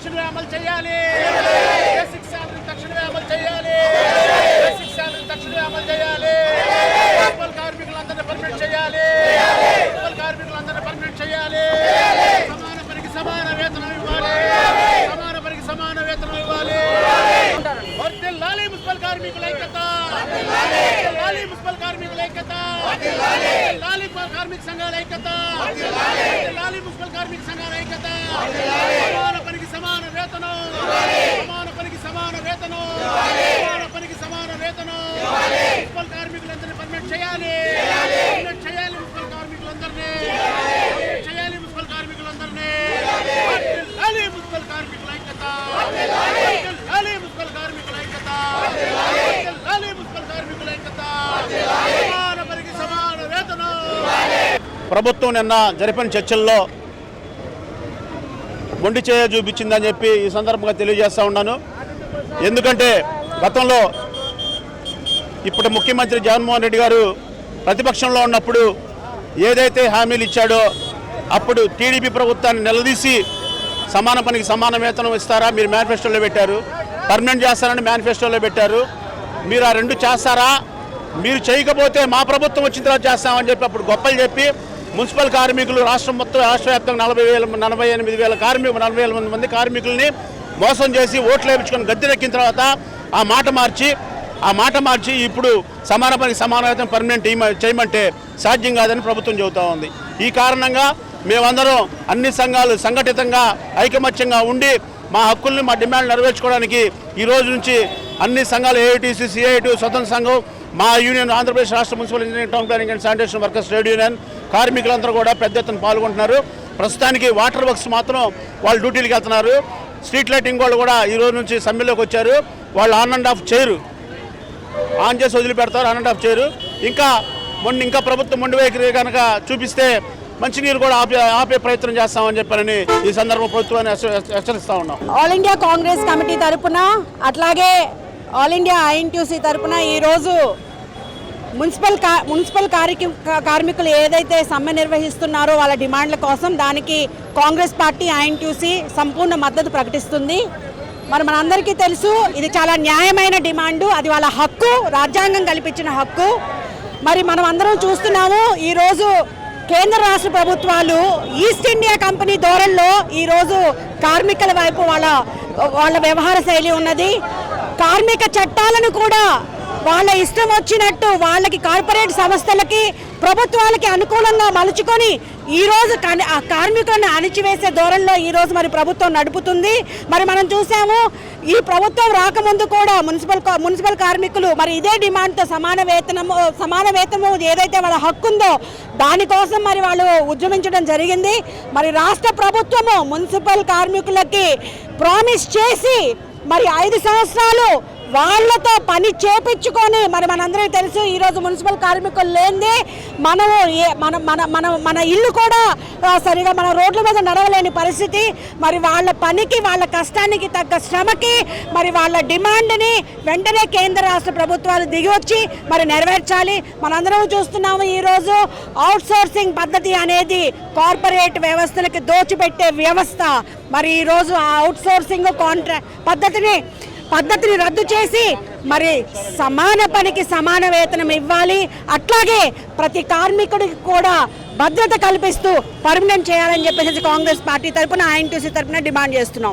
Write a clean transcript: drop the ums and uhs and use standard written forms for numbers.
తక్షణమే అమలు చేయాలి. బేసిక్ సాలరీ తక్షణమే అమలు చేయాలి. బేసిక్ సాలరీ తక్షణమే అమలు చేయాలి. మున్సిపల్ కార్మికులందరినీ పర్మిట్ చేయాలి. మున్సిపల్ కార్మికులందరినీ పర్మిట్ చేయాలి. సమాన పనికి సమాన వేతనం ఇవ్వాలి. సమాన పనికి సమాన వేతనం ఇవ్వాలి. వర్ధిల్లాలి మున్సిపల్ కార్మికుల ఐక్యత. వర్ధిల్లాలి మున్సిపల్ కార్మికుల ఐక్యత. వర్ధిల్లాలి కార్మిక సంఘాల ఐక్యత. వర్ధిల్లాలి మున్సిపల్ కార్మిక సంఘాల ఐక్యత. సమాన పనికి సమాన వేతనం. సమాన పనికి సమాన వేతనం. సమాన పనికి సమాన వేతనం. మున్సిపల్ కార్మికులందరినీ పర్మిట్ చేయాలి. పర్మిట్ చేయాలి మున్సిపల్ కార్మికులందరినీ. పర్మిట్ చేయాలి మున్సిపల్ కార్మికులందరినీ. వర్ధిల్లాలి మున్సిపల్ కార్మికుల ఐక్యత. వర్ధిల్లాలి మున్సిపల్ కార్మికుల ఐక్యత. వర్ధిల్లాలి మున్సిపల్ కార్మికుల ఐక్యత. సమాన పనికి సమాన వేతనం. ప్రభుత్వం నిన్న జరిపిన చర్చల్లో మొండి చేయ చూపించిందని చెప్పి ఈ సందర్భంగా తెలియజేస్తూ ఉన్నాను. ఎందుకంటే గతంలో ఇప్పుడు ముఖ్యమంత్రి జగన్మోహన్ రెడ్డి గారు ప్రతిపక్షంలో ఉన్నప్పుడు ఏదైతే హామీలు ఇచ్చాడో అప్పుడు టీడీపీ ప్రభుత్వాన్ని నిలదీసి సమాన పనికి సమాన వేతనం ఇస్తారా మీరు మేనిఫెస్టోలో పెట్టారు, పర్మనెంట్ చేస్తారని మేనిఫెస్టోలో పెట్టారు, మీరు ఆ రెండు చేస్తారా, మీరు చేయకపోతే మా ప్రభుత్వం వచ్చిన తర్వాత చేస్తామని చెప్పి అప్పుడు గొప్పలు చెప్పి మున్సిపల్ కార్మికులు రాష్ట్ర వ్యాప్తంగా 48,000 కార్మికులు 40,000 మంది కార్మికుల్ని మోసం చేసి ఓట్లు వేయించుకొని గద్దెనెక్కిన తర్వాత ఆ మాట మార్చి ఇప్పుడు సమాన పనికి సమాన వేతనం పర్మనెంట్ చేయమంటే సాధ్యం కాదని ప్రభుత్వం చెబుతూ ఉంది. ఈ కారణంగా మేమందరం అన్ని సంఘాలు సంఘటితంగా ఐకమత్యంగా ఉండి మా హక్కుల్ని మా డిమాండ్లు నెరవేర్చుకోవడానికి ఈ రోజు నుంచి అన్ని సంఘాలు ఏఐటీసీ, సిఐటి, స్వతంత్ర సంఘం, మా యూనియన్ ఆంధ్రప్రదేశ్ రాష్ట్ర municipal engineering, town planning and sanitation workers trade union కార్మికులందరూ కూడా పెద్ద ఎత్తున పాల్గొంటున్నారు. ప్రస్తుతానికి వాటర్ వర్క్స్ మాత్రం వాళ్ళు డ్యూటీలకు వెళ్తున్నారు. స్ట్రీట్ లైటింగ్ వాళ్ళు కూడా ఈ రోజు నుంచి సమ్మెలోకి వచ్చారు. వాళ్ళు ఆన్ అండ్ ఆఫ్ చేయరు, ఆన్ చేసి వదిలిపెడతారు, ఆన్ అండ్ ఆఫ్ చేయరు. ఇంకా ప్రభుత్వం మొండి వైఖరి కనుక చూపిస్తే మంచినీరు కూడా ఆపే ప్రయత్నం చేస్తామని చెప్పారని ఈ సందర్భంగా ప్రభుత్వాన్ని హెచ్చరిస్తా ఉన్నాం. ఆల్ ఇండియా కాంగ్రెస్ కమిటీ తరపున అట్లాగే ఆల్ ఇండియా ఐఎన్టీయూసీ తరపున ఈరోజు మున్సిపల్ కార్మికులు ఏదైతే సమ్మె నిర్వహిస్తున్నారో వాళ్ళ డిమాండ్ల కోసం దానికి కాంగ్రెస్ పార్టీ ఐఎన్టీయూసీ సంపూర్ణ మద్దతు ప్రకటిస్తుంది. మనందరికీ తెలుసు ఇది చాలా న్యాయమైన డిమాండు, అది వాళ్ళ హక్కు, రాజ్యాంగం కల్పించిన హక్కు. మనం అందరం చూస్తున్నాము ఈరోజు కేంద్ర రాష్ట్ర ప్రభుత్వాలు ఈస్ట్ ఇండియా కంపెనీ ధోరణిలో ఈరోజు కార్మికుల వైపు వాళ్ళ వ్యవహార శైలి ఉన్నది. కార్మిక చట్టాలను కూడా వాళ్ళ ఇష్టం వచ్చినట్టు వాళ్ళకి కార్పొరేట్ సంస్థలకి ప్రభుత్వాలకి అనుకూలంగా మలుచుకొని ఈరోజు కార్మికులను అణిచివేసే ధోరణిలో ఈరోజు ప్రభుత్వం నడుపుతుంది. మనం చూసాము ఈ ప్రభుత్వం రాకముందు కూడా మున్సిపల్ కార్మికులు ఇదే డిమాండ్తో సమాన వేతనము ఏదైతే వాళ్ళ హక్కు ఉందో దానికోసం వాళ్ళు ఉద్యమించడం జరిగింది. రాష్ట్ర ప్రభుత్వము మున్సిపల్ కార్మికులకి ప్రామిస్ చేసి 5 సంవత్సరాలు వాళ్ళతో పని చేపించుకొని మనందరికీ తెలుసు ఈరోజు మున్సిపల్ కార్మికులు లేనిదే మన ఇల్లు కూడా సరిగా మన రోడ్ల మీద నడవలేని పరిస్థితి. వాళ్ళ పనికి వాళ్ళ కష్టానికి తగ్గ శ్రమకి వాళ్ళ డిమాండ్ని వెంటనే కేంద్ర రాష్ట్ర ప్రభుత్వాలు దిగివచ్చి నెరవేర్చాలి. మనందరం చూస్తున్నాము ఈరోజు అవుట్సోర్సింగ్ పద్ధతి అనేది కార్పొరేట్ వ్యవస్థలకి దోచిపెట్టే వ్యవస్థ. ఈరోజు ఆ అవుట్సోర్సింగ్ పద్ధతిని రద్దు చేసి సమాన పనికి సమాన వేతనం ఇవ్వాలి. అట్లాగే ప్రతి కార్మికుడికి కూడా భద్రత కల్పిస్తూ పర్మనెంట్ చేయాలని చెప్పేసి కాంగ్రెస్ పార్టీ తరపున ఐఎన్టీయూసీ తరపున డిమాండ్ చేస్తున్నాం.